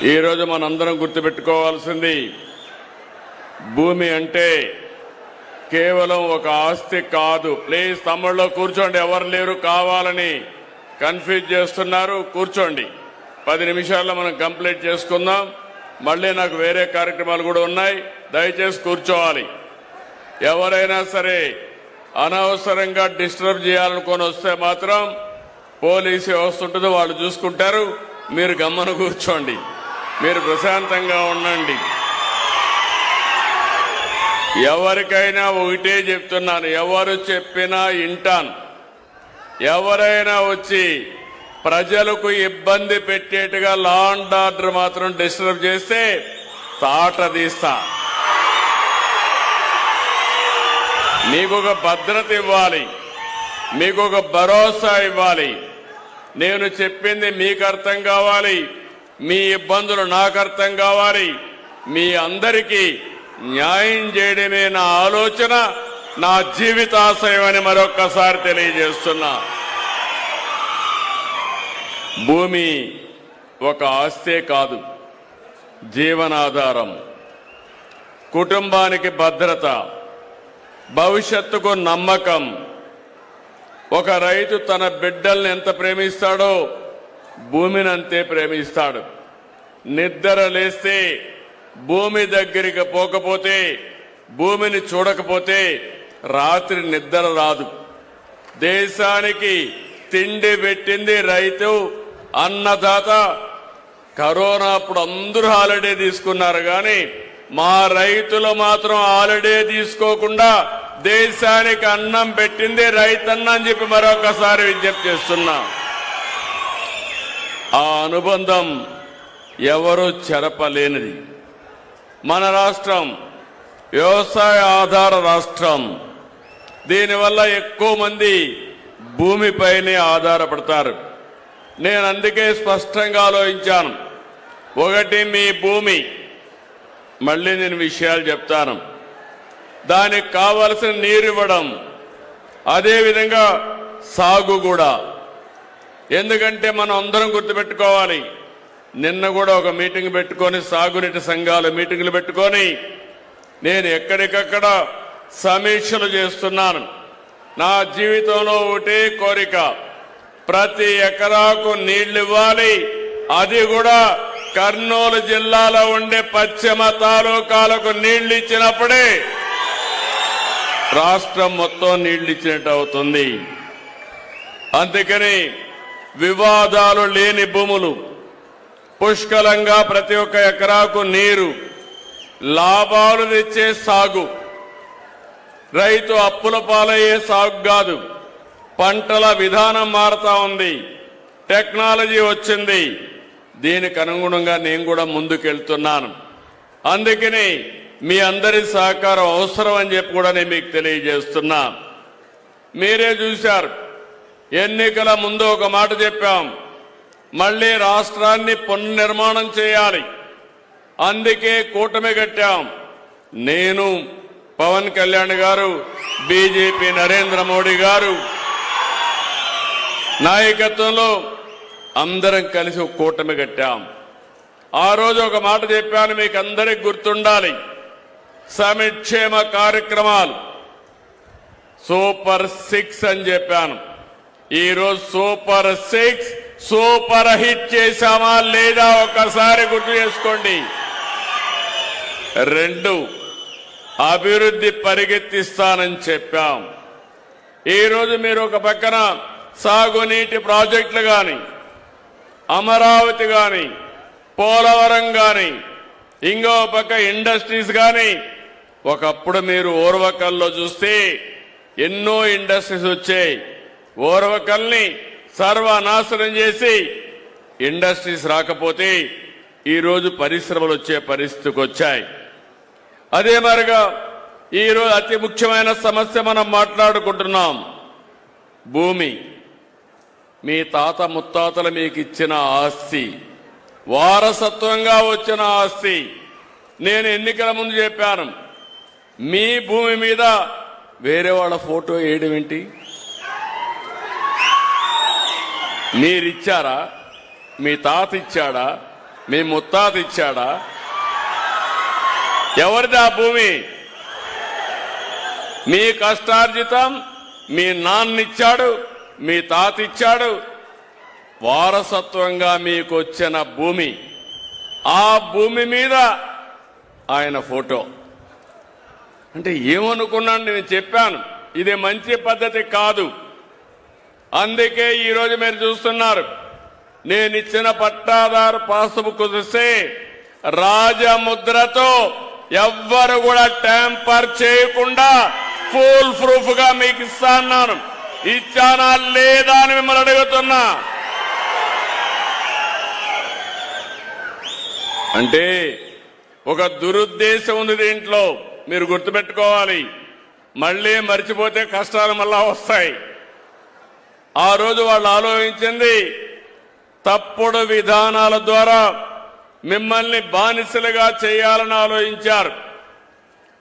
ఈరోజు మనందరం గుర్తుపెట్టుకోవాల్సింది భూమి అంటే కేవలం ఒక ఆస్తి కాదు. ప్లీజ్ తమ్ముళ్ళు కూర్చోండి, ఎవరు లేరు కావాలని కన్ఫ్యూజ్ చేస్తున్నారు. కూర్చోండి, 10 నిమిషాల్లో మనం కంప్లీట్ చేసుకుందాం. మళ్ళీ నాకు వేరే కార్యక్రమాలు కూడా ఉన్నాయి, దయచేసి కూర్చోవాలి. ఎవరైనా సరే అనవసరంగా డిస్టర్బ్ చేయాలనుకొని వస్తే మాత్రం పోలీసు వ్యవస్థ ఉంటుంది, వాళ్ళు చూసుకుంటారు. మీరు గమ్మన కూర్చోండి, మీరు ప్రశాంతంగా ఉండండి. ఎవరికైనా ఒకటే చెప్తున్నాను, ఎవరు చెప్పినా వింటాను. ఎవరైనా వచ్చి ప్రజలకు ఇబ్బంది పెట్టేట్టుగా లా అండ్ ఆర్డర్ మాత్రం డిస్టర్బ్ చేస్తే తాట తీస్తా. మీకు ఒక భద్రత ఇవ్వాలి, మీకు ఒక భరోసా ఇవ్వాలి. నేను చెప్పింది మీకు అర్థం కావాలి, మీ ఇబ్బందులు నాకు అర్థం కావాలి. మీ అందరికీ న్యాయం చేయడమే నా ఆలోచన, నా జీవితాశయం అని మరొక్కసారి తెలియజేస్తున్నా. భూమి ఒక ఆస్తే కాదు, జీవనాధారం, కుటుంబానికి భద్రత, భవిష్యత్తుకు నమ్మకం. ఒక రైతు తన బిడ్డల్ని ఎంత ప్రేమిస్తాడో భూమిని అంతే ప్రేమిస్తాడు. నిద్ర లేస్తే భూమి దగ్గరికి పోకపోతే, భూమిని చూడకపోతే రాత్రి నిద్ర రాదు. దేశానికి తిండి పెట్టింది రైతు, అన్నదాత. కరోనా అప్పుడు అందరూ హాలిడే తీసుకున్నారు, కానీ మా రైతులు మాత్రం హాలిడే తీసుకోకుండా దేశానికి అన్నం పెట్టింది రైతన్న అని చెప్పి మరొకసారి విజ్ఞప్తి చేస్తున్నా. ఆ అనుబంధం ఎవరు చెరపలేనిది. మన రాష్ట్రం వ్యవసాయ ఆధార రాష్ట్రం. దీనివల్ల ఎక్కువ మంది భూమిపైనే ఆధారపడతారు. నేను అందుకే స్పష్టంగా ఆలోచించాను. ఒకటి, మీ భూమి. మళ్ళీ నేను విషయాలు చెప్తాను. దానికి కావలసిన నీరు ఇవ్వడం, అదేవిధంగా సాగు కూడా. ఎందుకంటే మనం అందరం గుర్తుపెట్టుకోవాలి, నిన్న కూడా ఒక మీటింగ్ పెట్టుకొని, సాగునీటి సంఘాల మీటింగ్లు పెట్టుకొని నేను ఎక్కడికక్కడ సమీక్షలు చేస్తున్నాను. నా జీవితంలో ఒకటే కోరిక, ప్రతి ఎకరాకు నీళ్లు ఇవ్వాలి. అది కూడా కర్నూలు జిల్లాలో ఉండే పశ్చిమ తాలూకాలకు నీళ్లు ఇచ్చినప్పుడే రాష్ట్రం మొత్తం నీళ్లు ఇచ్చినట్టు అవుతుంది. అందుకని వివాదాలు లేని భూములు, పుష్కలంగా ప్రతి ఒక్క ఎకరాకు నీరు, లాభాలు తెచ్చే సాగు, రైతు అప్పుల పాలయ్యే సాగు కాదు. పంటల విధానం మారుతా ఉంది, టెక్నాలజీ వచ్చింది. దీనికి అనుగుణంగా నేను కూడా ముందుకెళ్తున్నాను. అందుకని మీ అందరి సహకారం అవసరం అని చెప్పి కూడా నేను మీకు తెలియజేస్తున్నా. మీరే చూశారు, ఎన్నికల ముందు ఒక మాట చెప్పాం, మళ్ళీ రాష్ట్రాన్ని పునర్నిర్మాణం చేయాలి. అందుకే కూటమి కట్టాం. నేను, పవన్ కళ్యాణ్ గారు, బీజేపీ నరేంద్ర మోడీ గారు నాయకత్వంలో అందరం కలిసి ఒక కూటమి కట్టాం. ఆ రోజు ఒక మాట చెప్పాను, మీకు అందరికి గుర్తుండాలి. సంక్షేమ కార్యక్రమాలు సూపర్ 6 అని చెప్పాను. ఈరోజు సూపర్ 6 సూపర్ హిట్ చేశామా లేదా ఒక్కసారి గుర్తు చేసుకోండి. 2, అభివృద్ధి పరిగెత్తిస్తానని చెప్పాం. ఈరోజు మీరు ఒక పక్కన సాగునీటి ప్రాజెక్టులు కానీ, అమరావతి కానీ, పోలవరం కానీ, ఇంకో పక్క ఇండస్ట్రీస్ కానీ. ఒకప్పుడు మీరు ఓర్వకల్లో చూస్తే ఎన్నో ఇండస్ట్రీస్ వచ్చాయి. ఓర్వకల్ని సర్వనాశనం చేసి ఇండస్ట్రీస్ రాకపోతే ఈరోజు పరిశ్రమలు వచ్చే పరిస్థితికి వచ్చాయి. అదే మరిగా ఈరోజు అతి ముఖ్యమైన సమస్య మనం మాట్లాడుకుంటున్నాం, భూమి. మీ తాత ముత్తాతలు మీకు ఇచ్చిన ఆస్తి, వారసత్వంగా వచ్చిన ఆస్తి. నేను ఎన్నికల ముందు చెప్పాను, మీ భూమి మీద వేరే వాళ్ళ ఫోటో వేయడం ఏంటి? మీరిచ్చారా? మీ తాత ఇచ్చాడా? మీ ముత్తాత ఇచ్చాడా? ఎవరిది ఆ భూమి? మీ కష్టార్జితం మీ నాన్నిచ్చాడు, మీ తాత ఇచ్చాడు. వారసత్వంగా మీకు వచ్చిన భూమి. ఆ భూమి మీద ఆయన ఫోటో. అంటే ఏమనుకున్నాను? నేను చెప్పాను, ఇది మంచి పద్ధతి కాదు. అందుకే ఈరోజు మీరు చూస్తున్నారు, నేను ఇచ్చిన పట్టాదారు పాస్బుక్ చూస్తే రాజముద్రతో ఎవ్వరు కూడా ట్యాంపర్ చేయకుండా ఫుల్ ప్రూఫ్ గా మీకు ఇస్తాను. ఇచ్చానా లేదా అని మిమ్మల్ని అడుగుతున్నా. అంటే ఒక దురుద్దేశం ఉంది దీంట్లో, మీరు గుర్తుపెట్టుకోవాలి. మళ్ళీ మర్చిపోతే కష్టాలు మళ్ళా వస్తాయి. ఆ రోజు వాళ్ళు ఆలోచించింది తప్పుడు విధానాల ద్వారా మిమ్మల్ని బానిసలుగా చేయాలని ఆలోచించారు.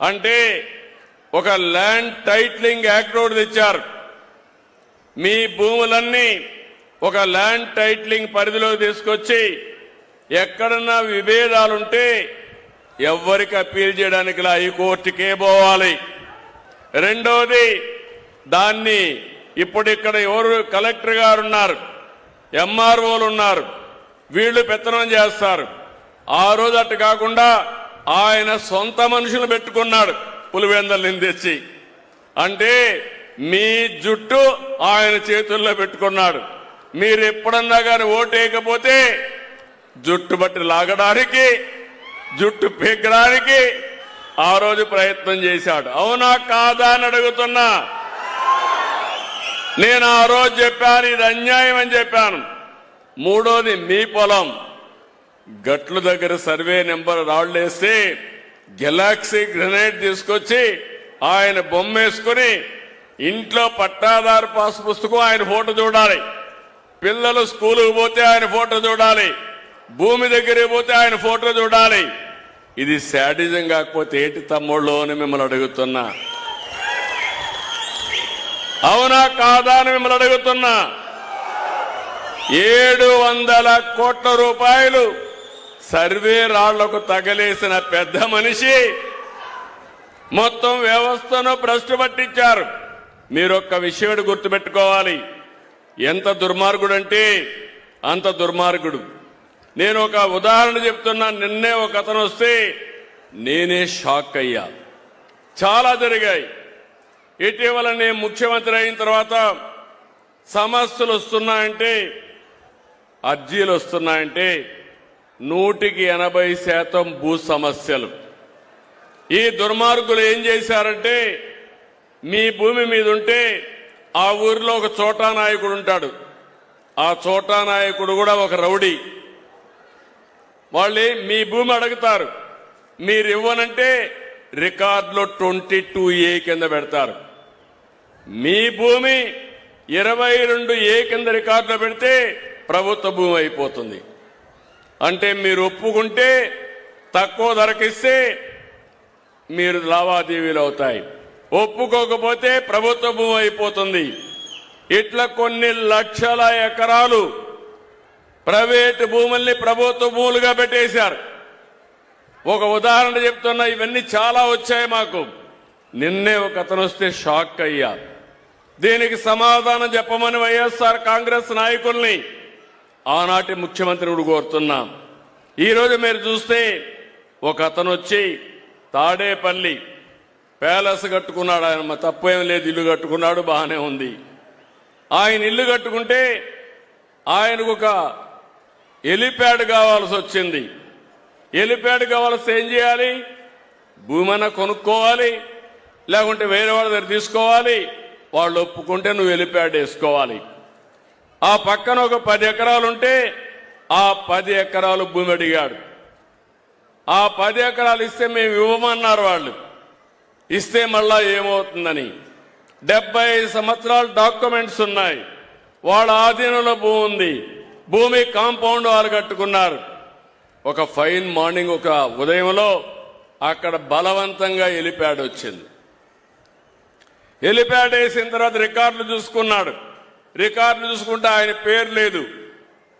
అంటే ఒక ల్యాండ్ టైటిలింగ్ యాక్ట్ ఒకటి తెచ్చారు. మీ భూములన్నీ ఒక ల్యాండ్ టైటిలింగ్ పరిధిలో తీసుకొచ్చి ఎక్కడన్నా విభేదాలుంటే ఎవ్వరికి అప్పీల్ చేయడానికి హైకోర్టుకే పోవాలి. రెండోది, దాన్ని ఇప్పుడు ఇక్కడ ఎవరు కలెక్టర్ గారు ఉన్నారు, ఎంఆర్ఓలు ఉన్నారు, వీళ్ళు పెత్తనం చేస్తారు. ఆ రోజు అటు కాకుండా ఆయన సొంత మనుషులు పెట్టుకున్నాడు పులివెందల్ని తెచ్చి. అంటే మీ జుట్టు ఆయన చేతుల్లో పెట్టుకున్నాడు. మీరు ఎప్పుడన్నా కానీ ఓటేయకపోతే జుట్టు బట్టి లాగడానికి, జుట్టు పీకడానికి ఆ రోజు ప్రయత్నం చేశాడు. అవునా కాదా అని అడుగుతున్నా. నేను ఆ రోజు చెప్పాను, ఇది అన్యాయం అని చెప్పాను. మూడోది, మీ పొలం గట్ల దగ్గర సర్వే నెంబర్ రాళ్లేస్తే గెలాక్సీ గ్రెనేడ్ తీసుకొచ్చి ఆయన బొమ్మ వేసుకుని ఇంట్లో పట్టాదారు పాస్ పుస్తకం ఆయన ఫోటో చూడాలి, పిల్లలు స్కూలుకు పోతే ఆయన ఫోటో చూడాలి, భూమి దగ్గరికి పోతే ఆయన ఫోటో చూడాలి. ఇది శాడిజం కాకపోతే ఏంటి తమ్ముళ్ళు అని మిమ్మల్ని అడుగుతున్నా. అవునా కాదా అని మిమ్మల్ని అడుగుతున్నా. 700 కోట్ల రూపాయలు సర్వే రాళ్లకు తగలేసిన పెద్ద మనిషి మొత్తం వ్యవస్థను భ్రష్టు పట్టించారు. మీరొక్క విషయం గుర్తుపెట్టుకోవాలి, ఎంత దుర్మార్గుడు అంటే అంత దుర్మార్గుడు. నేను ఒక ఉదాహరణ చెప్తున్నా. నిన్నే ఒక అతను వస్తే నేనే షాక్ అయ్యా. చాలా జరిగాయి. ఇటీవల నేను ముఖ్యమంత్రి అయిన తర్వాత సమస్యలు వస్తున్నాయంటే, అర్జీలు వస్తున్నాయంటే 180% భూ సమస్యలు. ఈ దుర్మార్గులు ఏం చేశారంటే, మీ భూమి మీద ఉంటే ఆ ఊరిలో ఒక చోటా నాయకుడు ఉంటాడు. ఆ చోటా నాయకుడు కూడా ఒక రౌడీ. వాళ్ళు మీ భూమి అడుగుతారు, మీరు ఇవ్వనంటే రికార్డులో 22A కింద పెడతారు. మీ భూమి 22A కింద రికార్డులో పెడితే ప్రభుత్వ భూమి అయిపోతుంది. అంటే మీరు ఒప్పుకుంటే తక్కువ ధరకిస్తే మీరు లావాదేవీలు అవుతాయి, ఒప్పుకోకపోతే ప్రభుత్వ భూమి అయిపోతుంది. ఇట్లా కొన్ని లక్షల ఎకరాలు ప్రైవేటు భూముల్ని ప్రభుత్వ భూములుగా పెట్టేశారు. ఒక ఉదాహరణ చెప్తున్నా, ఇవన్నీ చాలా వచ్చాయి మాకు. నిన్నే ఒక అతను వస్తే షాక్ అయ్యా. దీనికి సమాధానం చెప్పమని వైఎస్ఆర్ కాంగ్రెస్ నాయకుల్ని, ఆనాటి ముఖ్యమంత్రిని కోరుతున్నాం. ఈరోజు మీరు చూస్తే ఒక అతను వచ్చి తాడేపల్లి ప్యాలెస్ కట్టుకున్నాడు. ఆయన తప్పేం లేదు, ఇల్లు కట్టుకున్నాడు, బాగానే ఉంది. ఆయన ఇల్లు కట్టుకుంటే ఆయనకు ఒక హెలిప్యాడ్ కావాల్సి వచ్చింది. హెలిప్యాడ్ కావాల్సి ఏం చేయాలి? భూమన కొనుక్కోవాలి, లేకుంటే వేరే వాళ్ళ దగ్గర తీసుకోవాలి. వాళ్ళు ఒప్పుకుంటే నువ్వు హెలిప్యాడ్ వేసుకోవాలి. ఆ పక్కన ఒక 10 ఎకరాలు ఉంటే ఆ 10 ఎకరాలు భూమి అడిగాడు. ఆ 10 ఎకరాలు ఇస్తే మేము ఇవ్వమన్నారు వాళ్ళు. ఇస్తే మళ్ళా ఏమవుతుందని 75 సంవత్సరాల డాక్యుమెంట్స్ ఉన్నాయి. వాళ్ళ ఆధీనంలో భూమి ఉంది. భూమి కాంపౌండ్ వాళ్ళు కట్టుకున్నారు. ఒక ఫైన్ మార్నింగ్, ఒక ఉదయంలో అక్కడ బలవంతంగా హెలిప్యాడ్ వచ్చింది. హెలిప్యాడ్ వేసిన తర్వాత రికార్డులు చూసుకున్నాడు. రికార్డులు చూసుకుంటే ఆయన పేరు లేదు,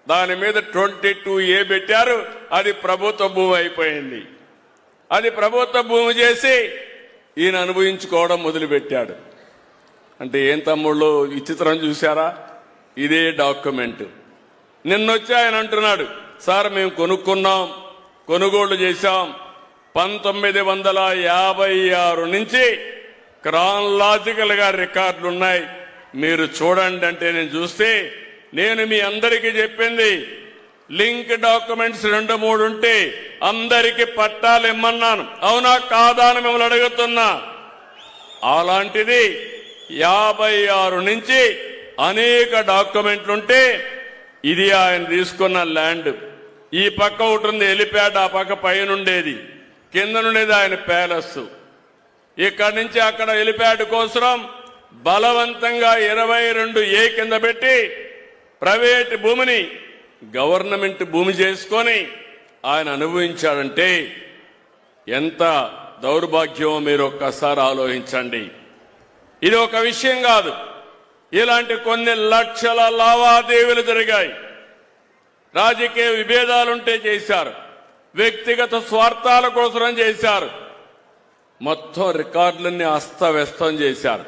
దాని మీద 22A పెట్టారు. అది ప్రభుత్వ భూమి అయిపోయింది. అది ప్రభుత్వ భూమి చేసి ఈయన అనుభవించుకోవడం మొదలుపెట్టాడు. అంటే ఏం తమ్ముళ్ళు విచిత్రం చూశారా? ఇదే డాక్యుమెంట్. నిన్నొచ్చి ఆయన అంటున్నాడు, సార్ మేము కొనుక్కున్నాం, కొనుగోళ్లు చేశాం, 1956 నుంచి క్రానలాజికల్ గా రికార్డులు ఉన్నాయి, మీరు చూడండి అంటే నేను చూస్తే, నేను మీ అందరికీ చెప్పింది లింక్ డాక్యుమెంట్స్ 2-3 ఉంటే అందరికీ పట్టాలు ఇమ్మన్నాను. అవునా కాదా అని మిమ్మల్ని అడుగుతున్నా. అలాంటిది 56 నుంచి అనేక డాక్యుమెంట్లు ఉంటే ఇది ఆయన తీసుకున్న ల్యాండ్. ఈ పక్క ఒకటి ఉంది హెలిప్యాడ్, ఆ పక్క పైన ఉండేది, కింద నుండేది ఆయన ప్యాలెస్. ఇక్కడి నుంచి అక్కడ హెలిప్యాడ్ కోసం బలవంతంగా 22A కింద పెట్టి ప్రైవేట్ భూమిని గవర్నమెంట్ భూమి చేసుకొని ఆయన అనుభవించాడంటే ఎంత దౌర్భాగ్యమో మీరు ఒక్కసారి ఆలోచించండి. ఇది ఒక విషయం కాదు, ఇలాంటి కొన్ని లక్షల లావాదేవీలు జరిగాయి. రాజకీయ విభేదాలుంటే చేశారు, వ్యక్తిగత స్వార్థాల కోసం చేశారు, మొత్తం రికార్డులన్నీ అస్తవ్యస్తం చేశారు.